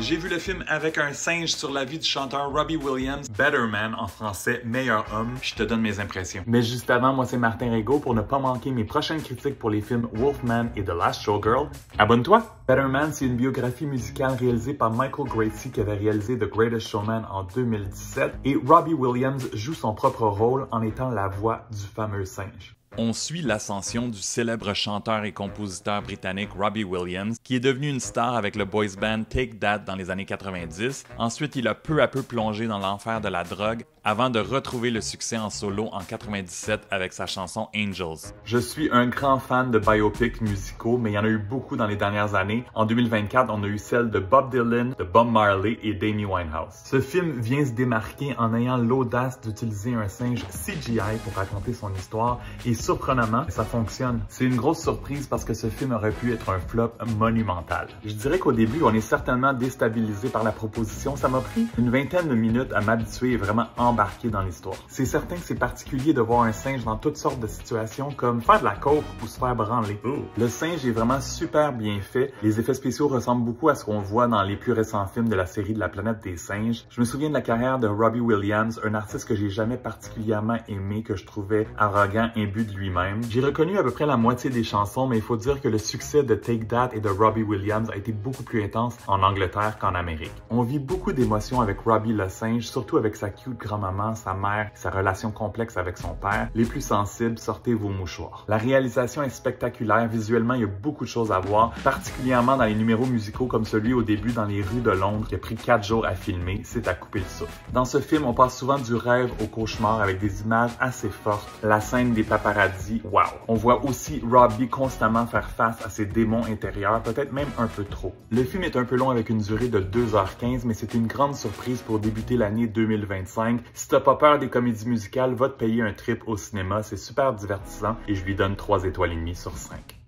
J'ai vu le film Avec un singe sur la vie du chanteur Robbie Williams, Better Man en français, Meilleur homme. Je te donne mes impressions. Mais juste avant, moi c'est Martin Régaud pour ne pas manquer mes prochaines critiques pour les films Wolfman et The Last Showgirl. Abonne-toi! Better Man, c'est une biographie musicale réalisée par Michael Gracie qui avait réalisé The Greatest Showman en 2017 et Robbie Williams joue son propre rôle en étant la voix du fameux singe. On suit l'ascension du célèbre chanteur et compositeur britannique Robbie Williams, qui est devenu une star avec le boys band Take That dans les années 90. Ensuite, il a peu à peu plongé dans l'enfer de la drogue avant de retrouver le succès en solo en 97 avec sa chanson Angels. Je suis un grand fan de biopics musicaux, mais il y en a eu beaucoup dans les dernières années. En 2024, on a eu celle de Bob Dylan, de Bob Marley et d'Amy Winehouse. Ce film vient se démarquer en ayant l'audace d'utiliser un singe CGI pour raconter son histoire et surprenamment, ça fonctionne. C'est une grosse surprise parce que ce film aurait pu être un flop monumental. Je dirais qu'au début, on est certainement déstabilisé par la proposition. Ça m'a pris une vingtaine de minutes à m'habituer et vraiment embarquer dans l'histoire. C'est certain que c'est particulier de voir un singe dans toutes sortes de situations comme faire de la coke ou se faire branler. Le singe est vraiment super bien fait. Les effets spéciaux ressemblent beaucoup à ce qu'on voit dans les plus récents films de la série de la planète des singes. Je me souviens de la carrière de Robbie Williams, un artiste que j'ai jamais particulièrement aimé, que je trouvais arrogant, imbu de lui-même. J'ai reconnu à peu près la moitié des chansons, mais il faut dire que le succès de Take That et de Robbie Williams a été beaucoup plus intense en Angleterre qu'en Amérique. On vit beaucoup d'émotions avec Robbie le singe, surtout avec sa cute grand-maman, sa mère, sa relation complexe avec son père. Les plus sensibles, sortez vos mouchoirs. La réalisation est spectaculaire, visuellement il y a beaucoup de choses à voir, particulièrement dans les numéros musicaux comme celui au début dans les rues de Londres qui a pris 4 jours à filmer, c'est à couper le souffle. Dans ce film, on passe souvent du rêve au cauchemar avec des images assez fortes. La scène des paparazzis, wow! On voit aussi Robbie constamment faire face à ses démons intérieurs, peut-être même un peu trop. Le film est un peu long avec une durée de 2h15, mais c'est une grande surprise pour débuter l'année 2025. Si t'as pas peur des comédies musicales, va te payer un trip au cinéma, c'est super divertissant et je lui donne 3 étoiles et demie sur 5.